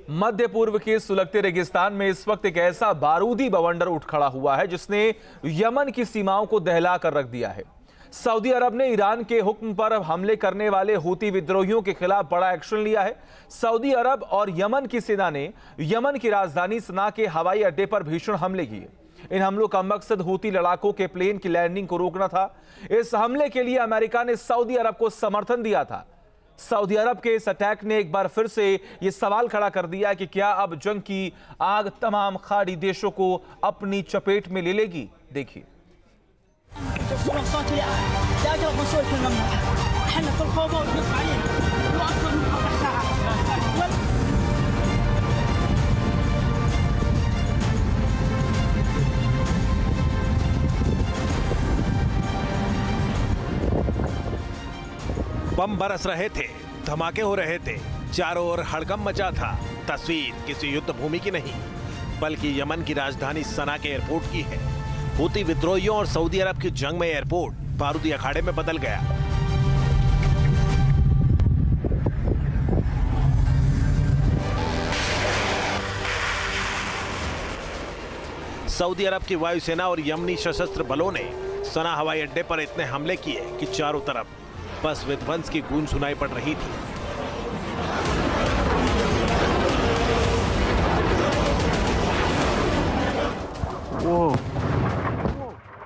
मध्य पूर्व के सुलगते रेगिस्तान में इस वक्त एक ऐसा बारूदी बवंडर उठ खड़ा हुआ है जिसने यमन की सीमाओं को दहला कर रख दिया है। सऊदी अरब ने ईरान के हुक्म पर हमले करने वाले हूती विद्रोहियों के खिलाफ बड़ा एक्शन लिया है। सऊदी अरब और यमन की सेना ने यमन की राजधानी सना के हवाई अड्डे पर भीषण हमले किए। इन हमलों का मकसद हूती लड़ाकों के प्लेन की लैंडिंग को रोकना था। इस हमले के लिए अमेरिका ने सऊदी अरब को समर्थन दिया था। सऊदी अरब के इस अटैक ने एक बार फिर से यह सवाल खड़ा कर दिया कि क्या अब जंग की आग तमाम खाड़ी देशों को अपनी चपेट में ले लेगी। देखिए, बम बरस रहे थे, धमाके हो रहे थे, चारों ओर हड़कंप मचा था। तस्वीर किसी युद्ध भूमि की नहीं बल्कि यमन की राजधानी सना के एयरपोर्ट की है। हूती विद्रोहियों और सऊदी अरब की जंग में एयरपोर्ट बारूदी अखाड़े में बदल गया। सऊदी अरब की वायुसेना और यमनी सशस्त्र बलों ने सना हवाई अड्डे पर इतने हमले किए कि चारों तरफ बस विध्वंस की गूंज सुनाई पड़ रही थी।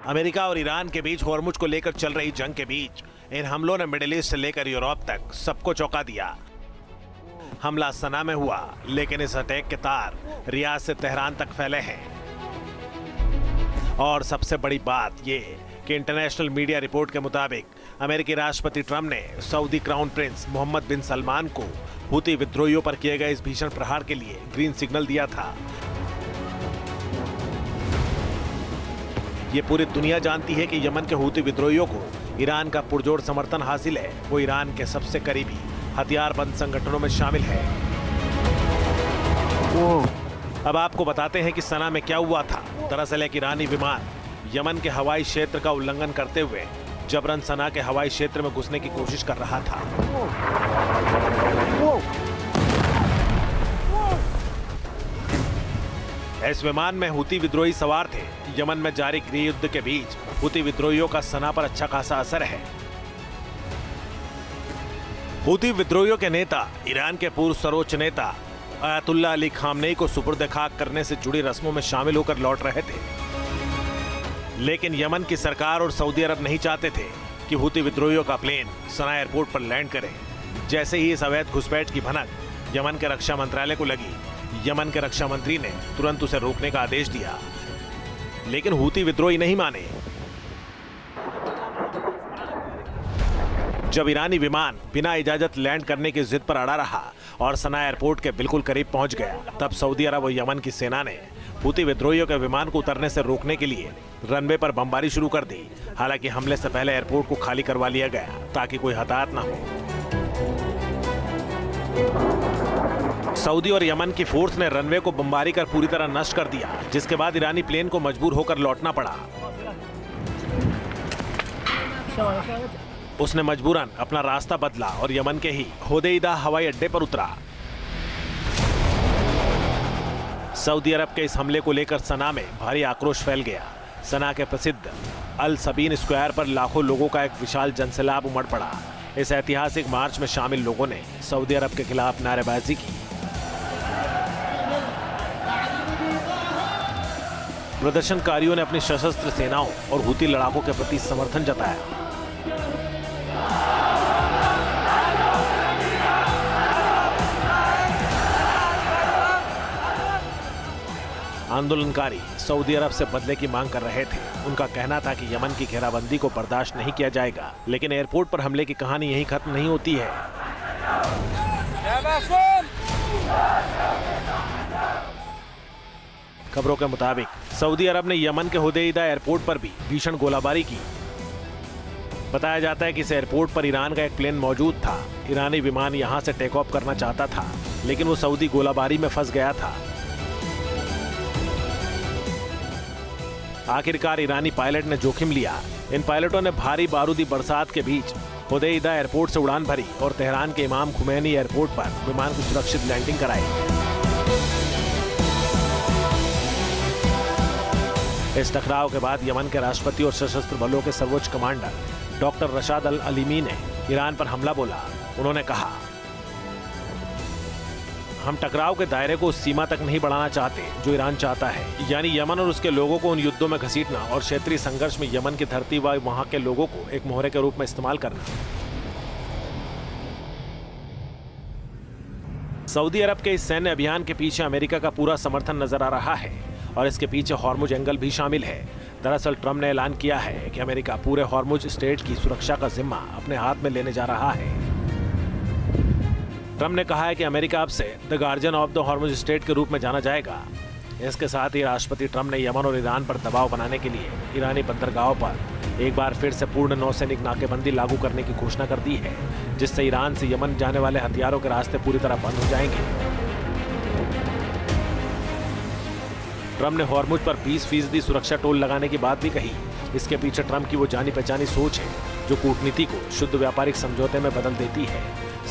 अमेरिका और ईरान के बीच होर्मुज को लेकर चल रही जंग के बीच इन हमलों ने मिडिल ईस्ट से लेकर यूरोप तक सबको चौंका दिया। हमला सना में हुआ, लेकिन इस अटैक के तार रियाद से तेहरान तक फैले हैं। और सबसे बड़ी बात यह कि इंटरनेशनल मीडिया रिपोर्ट के मुताबिक अमेरिकी राष्ट्रपति ट्रंप ने सऊदी क्राउन प्रिंस मोहम्मद बिन सलमान को हूती विद्रोहियों पर किए गए इस भीषण प्रहार के लिए ग्रीन सिग्नल दिया था। ये पूरी दुनिया जानती है कि यमन के हूती विद्रोहियों को ईरान का पुरजोर समर्थन हासिल है। वो ईरान के सबसे करीबी हथियारबंद संगठनों में शामिल है। अब आपको बताते हैं कि सना में क्या हुआ था। दरअसल एक ईरानी विमान यमन के हवाई क्षेत्र का उल्लंघन करते हुए जबरन सना के हवाई क्षेत्र में घुसने की कोशिश कर रहा था। इस विमान में हूती विद्रोही सवार थे। यमन में जारी गृह युद्ध के बीच हूती विद्रोहियों का सना पर अच्छा खासा असर है। हूती विद्रोहियों के नेता ईरान के पूर्व सर्वोच्च नेता अयातुल्लाह अली खामनेई को सुपुर्द खाक करने से जुड़ी रस्मों में शामिल होकर लौट रहे थे। लेकिन यमन की सरकार और सऊदी अरब नहीं चाहते थे कि हूती विद्रोहियों का प्लेन सना एयरपोर्ट पर लैंड करे। जैसे ही इस अवैध घुसपैठ की भनक यमन के रक्षा मंत्रालय को लगी, यमन के रक्षा मंत्री ने तुरंत उसे रोकने का आदेश दिया। लेकिन हूती विद्रोही नहीं माने। जब ईरानी विमान बिना इजाजत लैंड करने की जिद पर अड़ा रहा और सना एयरपोर्ट के बिल्कुल करीब पहुंच गया, तब सऊदी अरब और यमन की सेना ने हूती विद्रोहियों के विमान को उतरने से रोकने के लिए रनवे पर बमबारी शुरू कर दी। हालांकि हमले से पहले एयरपोर्ट को खाली करवा लिया गया ताकि कोई हताहत न हो। सऊदी और यमन की फोर्स ने रनवे को बमबारी कर पूरी तरह नष्ट कर दिया, जिसके बाद ईरानी प्लेन को मजबूर होकर लौटना पड़ा। उसने मजबूरन अपना रास्ता बदला और यमन के ही होदेइदा हवाई अड्डे पर उतरा। सऊदी अरब के इस हमले को लेकर सना में भारी आक्रोश फैल गया। सना के प्रसिद्ध अल सबीन स्क्वायर पर लाखों लोगों का एक विशाल जनसैलाब उमड़ पड़ा। इस ऐतिहासिक मार्च में शामिल लोगों ने सऊदी अरब के खिलाफ नारेबाजी की। प्रदर्शनकारियों ने अपनी सशस्त्र सेनाओं और हूती लड़ाकों के प्रति समर्थन जताया। आंदोलनकारी सऊदी अरब से बदले की मांग कर रहे थे। उनका कहना था कि यमन की घेराबंदी को बर्दाश्त नहीं किया जाएगा। लेकिन एयरपोर्ट पर हमले की कहानी यहीं खत्म नहीं होती है। खबरों के मुताबिक सऊदी अरब ने यमन के होदेइदा एयरपोर्ट पर भी भीषण गोलाबारी की। बताया जाता है कि इस एयरपोर्ट पर ईरान का एक प्लेन मौजूद था। ईरानी विमान यहां से टेक ऑफ करना चाहता था, लेकिन वो सऊदी गोलाबारी में फंस गया था। आखिरकार ईरानी पायलट ने जोखिम लिया। इन पायलटों ने भारी बारूदी बरसात के बीच होदेइदा एयरपोर्ट से उड़ान भरी और तेहरान के इमाम खुमैनी एयरपोर्ट पर विमान की सुरक्षित लैंडिंग कराई। इस टकराव के बाद यमन के राष्ट्रपति और सशस्त्र बलों के सर्वोच्च commander doctor Rashad al Alimi ने ईरान पर हमला बोला। उन्होंने कहा, हम टकराव के दायरे को उस सीमा तक नहीं बढ़ाना चाहते जो ईरान चाहता है, यानी यमन और उसके लोगों को उन युद्धों में घसीटना और क्षेत्रीय संघर्ष में यमन की धरती व वहां के लोगों को एक मोहरे के रूप में इस्तेमाल करना। सऊदी अरब के इस सैन्य अभियान के पीछे अमेरिका का पूरा समर्थन नजर आ रहा है और इसके पीछे हॉर्मुज एंगल भी शामिल है। दरअसल ट्रंप ने ऐलान किया है कि अमेरिका पूरे हॉर्मुज स्ट्रेट की सुरक्षा का जिम्मा अपने हाथ में लेने जा रहा है। ट्रंप ने कहा है कि अमेरिका अब से the guardian of the Hormuz strait के रूप में जाना जाएगा। इसके साथ ही राष्ट्रपति ट्रंप ने यमन और ईरान पर दबाव बनाने के लिए ईरानी बंदरगाहों पर एक बार फिर से पूर्ण नौसैनिक नाकेबंदी लागू करने की घोषणा कर दी है, जिससे ईरान से यमन जाने वाले हथियारों के रास्ते पूरी तरह बंद हो जाएंगे। ट्रंप ने हॉर्मुज पर 20% सुरक्षा टोल लगाने की बात भी कही। इसके पीछे ट्रंप की वो जानी पहचानी सोच है जो कूटनीति को शुद्ध व्यापारिक समझौते में बदल देती है।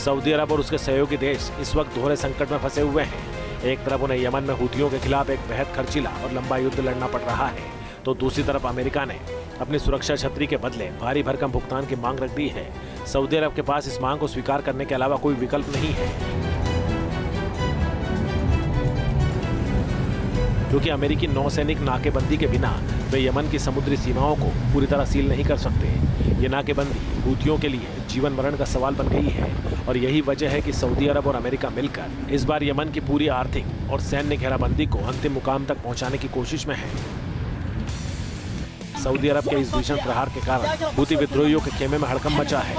सऊदी अरब और उसके सहयोगी देश इस वक्त दोहरे संकट में फंसे हुए हैं। एक तरफ उन्हें यमन में हुतियों के खिलाफ एक बेहद खर्चीला और लंबा युद्ध लड़ना पड़ रहा है, तो दूसरी तरफ अमेरिका ने अपनी सुरक्षा छतरी के बदले भारी भरकम भुगतान की मांग रख दी है। सऊदी अरब के पास इस मांग को स्वीकार करने के अलावा कोई विकल्प नहीं है, क्योंकि अमेरिकी नौसैनिक नाकेबंदी के बिना वे यमन की समुद्री सीमाओं को पूरी तरह सील नहीं कर सकते। ये नाकेबंदी हुतियों के लिए जीवन मरण का सवाल बन गई है और यही वजह है कि सऊदी अरब और अमेरिका मिलकर इस बार यमन की पूरी आर्थिक और सैन्य घेराबंदी को अंतिम मुकाम तक पहुंचाने की कोशिश में है। सऊदी अरब के इस भीषण प्रहार के कारण हुती विद्रोहियों के खेमे में हड़कंप मचा है।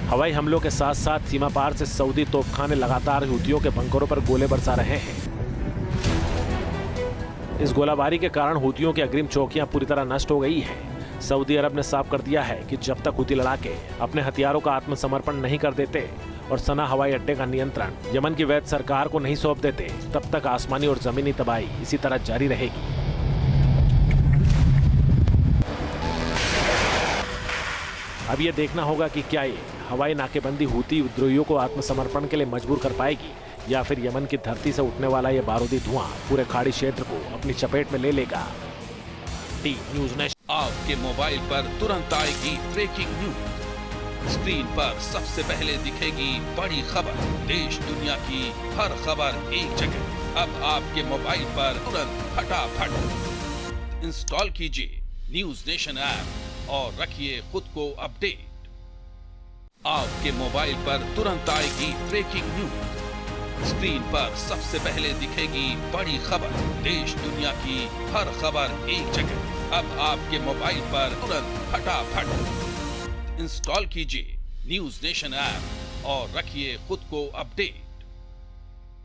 हवाई हमलों के साथ साथ सीमा पार से सऊदी तोपखाने लगातार हुतियों के बंकरों पर गोले बरसा रहे हैं। इस गोलाबारी के कारण हुतियों की अग्रिम चौकियां पूरी तरह नष्ट हो गई हैं। सऊदी अरब ने साफ कर दिया है कि जब तक हुती लड़ाके अपने हथियारों का आत्मसमर्पण नहीं कर देते और सना हवाई अड्डे का नियंत्रण यमन की वैध सरकार को नहीं सौंप देते, तब तक आसमानी और जमीनी तबाही इसी तरह जारी रहेगी। अब यह देखना होगा कि क्या ये हवाई नाकेबंदी हुती विद्रोहियों को आत्मसमर्पण के लिए मजबूर कर पाएगी या फिर यमन की धरती से उठने वाला यह बारूदी धुआं पूरे खाड़ी क्षेत्र को अपनी चपेट में ले लेगा। T news nation. आपके मोबाइल पर तुरंत आएगी ब्रेकिंग न्यूज। स्क्रीन पर सबसे पहले दिखेगी बड़ी खबर। देश दुनिया की हर खबर एक जगह। अब आपके मोबाइल पर तुरंत फटाफट इंस्टॉल कीजिए न्यूज़ नेशन ऐप और रखिए खुद को अपडेट। आपके मोबाइल पर तुरंत आएगी ब्रेकिंग न्यूज। स्क्रीन पर सबसे पहले दिखेगी बड़ी खबर। देश दुनिया की हर खबर एक जगह। अब आपके मोबाइल पर तुरंत फटाफट इंस्टॉल कीजिए न्यूज़ नेशन ऐप और रखिए खुद को अपडेट।